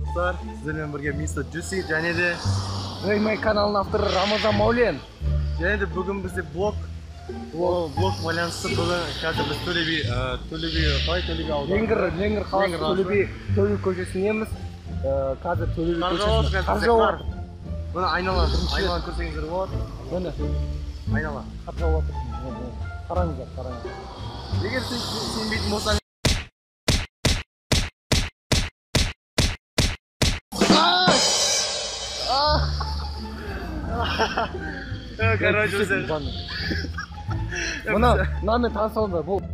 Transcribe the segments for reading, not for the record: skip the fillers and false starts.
Dostlar, sizlerle birge Mr. Juicy және де Rayman kanalının авторы Рамазан Маулен. және де бүгін бізде блог байланысты бүгін қазір біз Төле би ауданы. Ленгір қаласы Төле көшесіндеміз. Қазір Төле би көшесінде қар жауып. Бұны айналаны көрсеңіздер болады. Міне Айнала. қар жауып жатыр. Қараңыздар. Егер сенбейтін болсаң короче, мынаны танысаңыздар, бұл болды.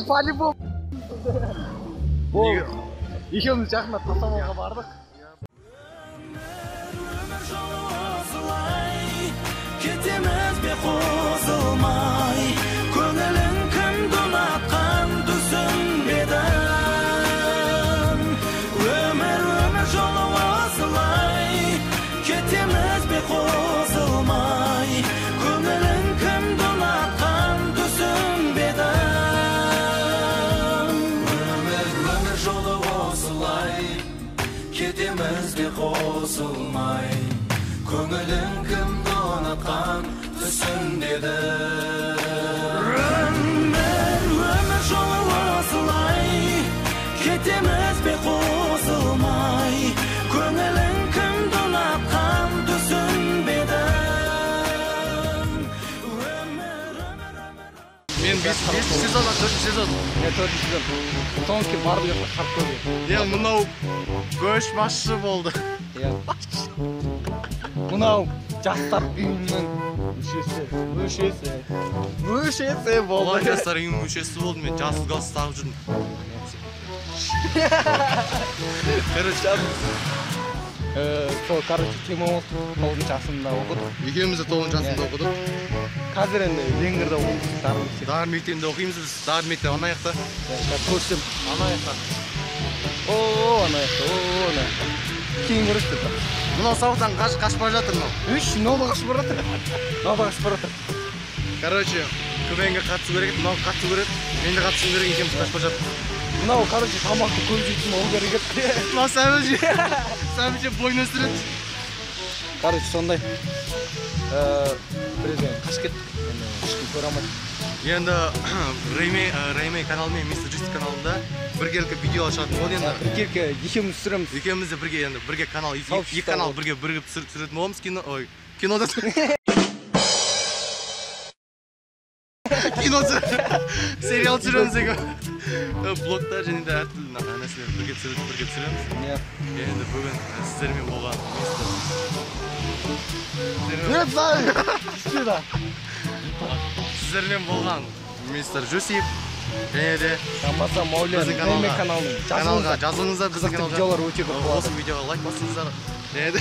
По-любому. Екеуміз жақында тасамауға бардық. Кетеміз бе қосылмай, көңілін кім дұнатқан түсінбедім. Өмір жолы осылай, кетеміз бе қосылмай, көңілін кім дұнатқан түсінбедім. Өмір жолы осылай, кетеміз бе қосылмай, көңілін кім дұнатқан түсінбедім. Өмір жолы осылай, кетеміз бе қосылмай, көңілін кім дұнатқан түсінбедім. Мен 5 сезон, 4 сезон. Тонский барды қарып көрген. Мынау көшбасшы болды. Мынау жастар үйінің мүшесі болды. Жастар үйінің мүшесі болды, мен жасыл галстук тағып жүрдім. Короче, Тимофей 9 жасында оқыдық. Екеуміз де 9 жасында оқыдық. Қазір енді Ленгірде оқимыз. Дарын мектебінде оқимыз біз. Дарын мектебі ана жақта. Көрсем. Ана жақта. Ана жақта. Кейін көресіздер. Мынау сабақтан қашып бара жатыр мынау. Мынау қашып бара жатыр. Короче, КВН-ге қатысу керек, мынау қатысу керек. Мен де қатысу керек, екеуміз қашып бара жатыр. Мынау, короче, тамақты көп жейтін ол керек еді. Мынау сәбіже бойын өсіреді. Короче, сондай. Бірден қашып кеттік. Ешкім көре алмайды. Енді Реймей каналы мен Mr. Juicy каналында біргелкі видео шығатын болды енді. Біргелкі екеуміз түсіреміз. Екеуміз де бірге канал, екі канал бірге бірігіп түсіретін боламыз кинода. Сериал түсіреміз екен. Блогта және де әртүрлі нәрселер бірге түсіреміз. Енді бүгін сіздермен болған сіздермен болған Mr. Juicy және де Рамазан Маулен Реймей каналының каналға жазылыңыздар, біздің каналға. Видеолар өте көп болады. Осы видеоға лайк басыңыздар. Және де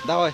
Давай.